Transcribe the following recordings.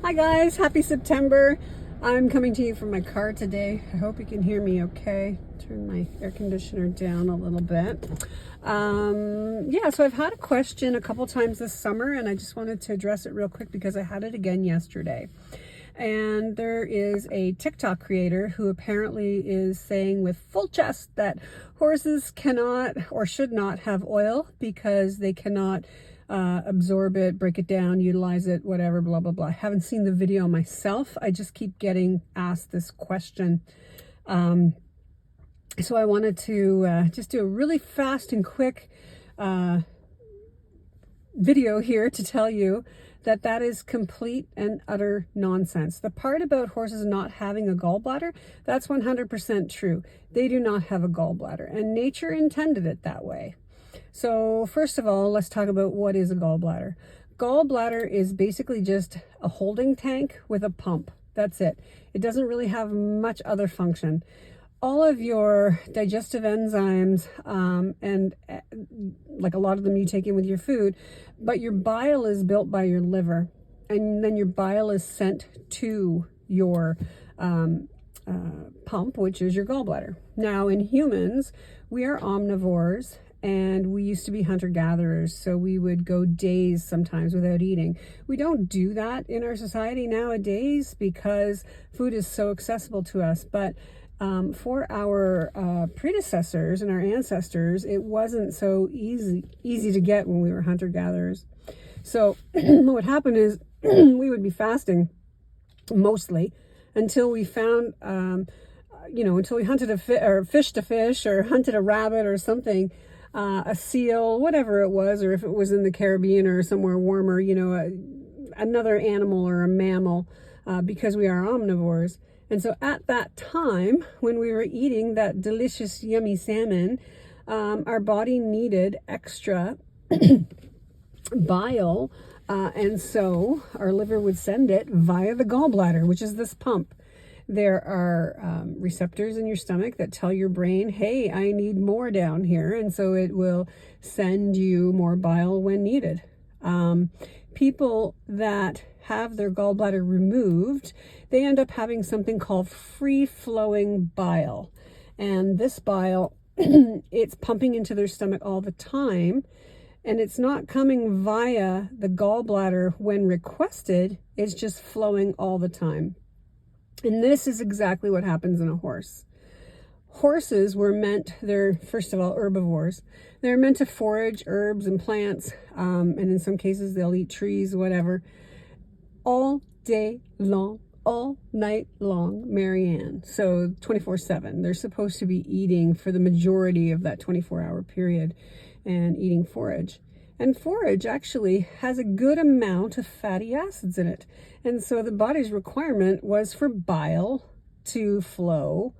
Hi guys, happy September. I'm coming to you from my car today. I hope you can hear me okay. Turn my air conditioner down a little bit. So I've had a question a couple times this summer and I just wanted to address it real quick because I had it again yesterday. And there is a TikTok creator who apparently is saying with full chest that horses cannot or should not have oil because they cannot absorb it, break it down, utilize it, whatever, blah, blah, blah. I haven't seen the video myself. I just keep getting asked this question. So I wanted to just do a really fast and quick video here to tell you that that is complete and utter nonsense. The part about horses not having a gallbladder, that's 100% true. They do not have a gallbladder, and nature intended it that way. So first of all, let's talk about what is a gallbladder. Gallbladder is basically just a holding tank with a pump. That's it. It doesn't really have much other function. All of your digestive enzymes, and like a lot of them you take in with your food, but your bile is built by your liver, and then your bile is sent to your pump, which is your gallbladder. Now in humans, we are omnivores, and we used to be hunter-gatherers, so we would go days sometimes without eating. We don't do that in our society nowadays because food is so accessible to us, but for our predecessors and our ancestors, it wasn't so easy to get when we were hunter-gatherers. So what happened is we would be fasting mostly until we found, until we hunted or fished a fish or hunted a rabbit or something, a seal, whatever it was, or if it was in the Caribbean or somewhere warmer, another animal or a mammal, because we are omnivores. And so at that time, when we were eating that delicious, yummy salmon, our body needed extra bile, and so our liver would send it via the gallbladder, which is this pump. There are receptors in your stomach that tell your brain, hey, I need more down here. And so it will send you more bile when needed. People that have their gallbladder removed, they end up having something called free-flowing bile. And this bile, it's pumping into their stomach all the time. And it's not coming via the gallbladder when requested. It's just flowing all the time. And this is exactly what happens in a horse. Horses were meant, they're first of all herbivores. They're meant to forage herbs and plants, and in some cases they'll eat trees, whatever, all day long, all night long, Marianne. So 24/7. They're supposed to be eating for the majority of that 24-hour period and eating forage. And forage actually has a good amount of fatty acids in it. And so the body's requirement was for bile to flow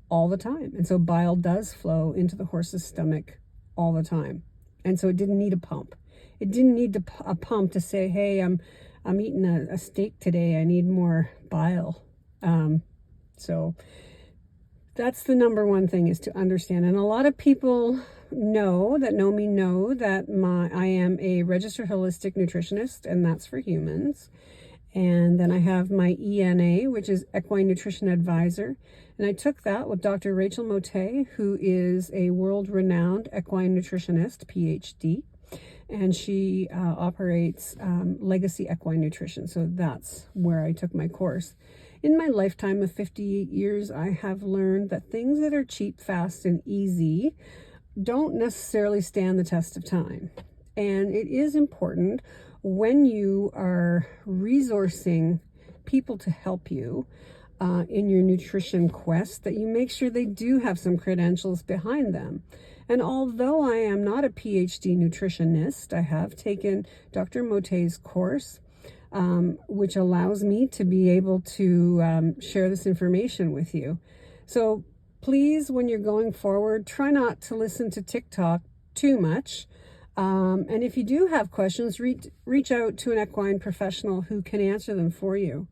all the time. And so bile does flow into the horse's stomach all the time. And so it didn't need a pump. It didn't need a pump to say, hey, I'm eating a steak today. I need more bile. So that's the number one thing, is to understand. And a lot of people know that I am a registered holistic nutritionist, and that's for humans. And then I have my ENA, which is Equine Nutrition Advisor. And I took that with Dr. Rachel Motet, who is a world-renowned equine nutritionist, PhD. And she operates Legacy Equine Nutrition. So that's where I took my course. In my lifetime of 58 years, I have learned that things that are cheap, fast, and easy don't necessarily stand the test of time. And it is important when you are resourcing people to help you in your nutrition quest that you make sure they do have some credentials behind them. And although I am not a PhD nutritionist, I have taken Dr. Motet's course, which allows me to be able to share this information with you. So please, when you're going forward, try not to listen to TikTok too much. And if you do have questions, reach out to an equine professional who can answer them for you,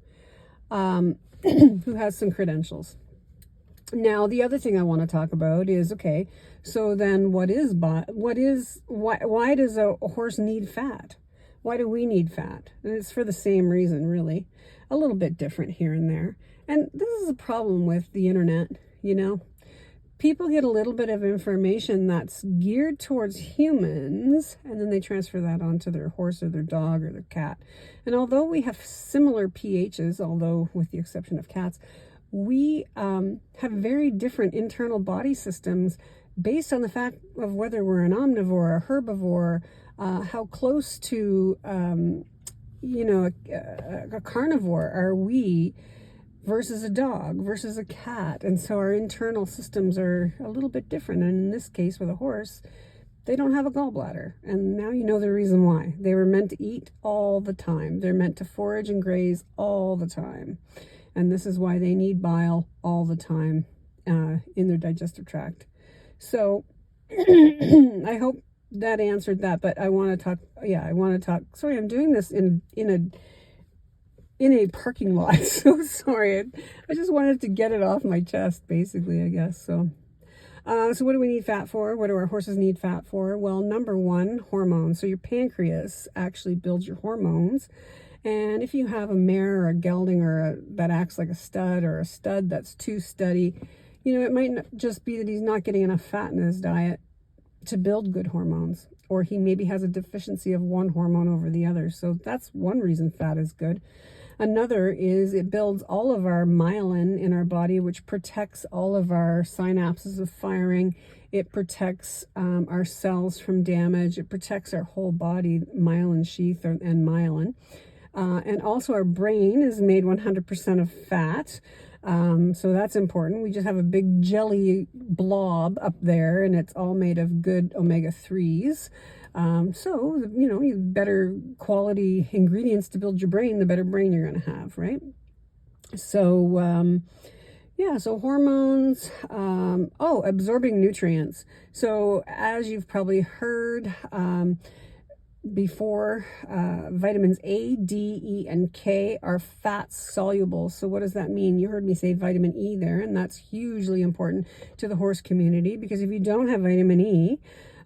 who has some credentials. Now, the other thing I want to talk about is, okay, so then why does a horse need fat? Why do we need fat? And it's for the same reason, really. A little bit different here and there. And this is a problem with the internet, you know. People get a little bit of information that's geared towards humans, and then they transfer that onto their horse or their dog or their cat. And although we have similar pHs, although with the exception of cats, we have very different internal body systems based on the fact of whether we're an omnivore, a herbivore, how close to, you know, a carnivore are we versus a dog versus a cat. And so our internal systems are a little bit different. And in this case with a horse, they don't have a gallbladder. And now you know the reason why. They were meant to eat all the time. They're meant to forage and graze all the time. And this is why they need bile all the time in their digestive tract. So I hope that answered that, but I want to talk, sorry, I'm doing this in a parking lot. So sorry. I just wanted to get it off my chest, basically, I guess. So what do we need fat for? What do our horses need fat for? Well, number one, hormones. So your pancreas actually builds your hormones. And if you have a mare or a gelding that acts like a stud, or a stud that's too studdy, you know, it might not just be that he's not getting enough fat in his diet to build good hormones, or he maybe has a deficiency of one hormone over the other. So that's one reason fat is good. Another is it builds all of our myelin in our body, which protects all of our synapses of firing. It protects our cells from damage. It protects our whole body, myelin sheath and myelin. And also our brain is made 100% of fat. So that's important. We just have a big jelly blob up there, and it's all made of good omega-3s. So, you know, the better quality ingredients to build your brain, the better brain you're going to have, right? So, yeah, so hormones, absorbing nutrients. So as you've probably heard, before, vitamins A, D, E, and K are fat soluble. So what does that mean? You heard me say vitamin E there, and that's hugely important to the horse community, because if you don't have vitamin E,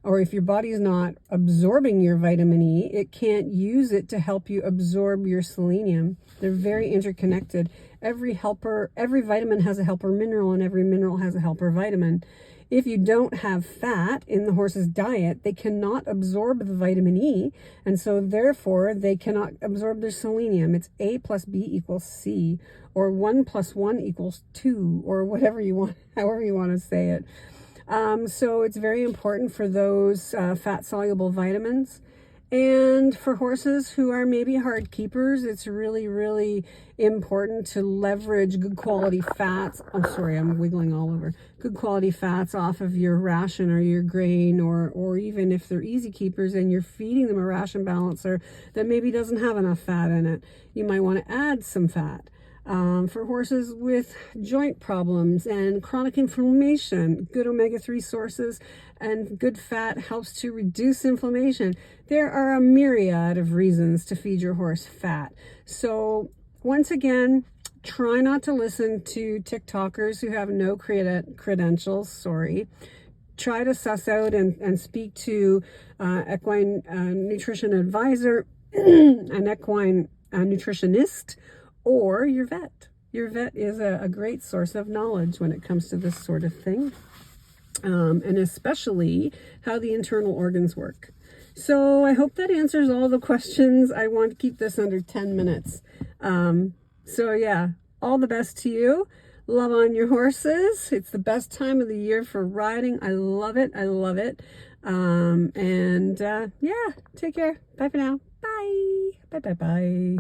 or if your body is not absorbing your vitamin E, it can't use it to help you absorb your selenium. They're very interconnected. Every vitamin has a helper mineral, and every mineral has a helper vitamin. If you don't have fat in the horse's diet, they cannot absorb the vitamin E, and so therefore they cannot absorb their selenium. It's A plus B equals C, or 1 plus 1 equals 2, or whatever you want, however you want to say it. So it's very important for those fat-soluble vitamins. And for horses who are maybe hard keepers, it's really, really important to leverage good quality fats. Oh, sorry, I'm wiggling all over. Good quality fats off of your ration or your grain, or even if they're easy keepers and you're feeding them a ration balancer that maybe doesn't have enough fat in it, you might want to add some fat. For horses with joint problems and chronic inflammation, good omega-3 sources and good fat helps to reduce inflammation. There are a myriad of reasons to feed your horse fat. So once again, try not to listen to TikTokers who have no credentials, sorry. Try to suss out and speak to equine nutrition advisor, an equine nutritionist, or your vet. Your vet is a great source of knowledge when it comes to this sort of thing, and especially how the internal organs work. So I hope that answers all the questions. I want to keep this under 10 minutes. So yeah, all the best to you. Love on your horses. It's the best time of the year for riding. I love it. I love it. Yeah, take care. Bye for now. Bye. Bye, bye, bye.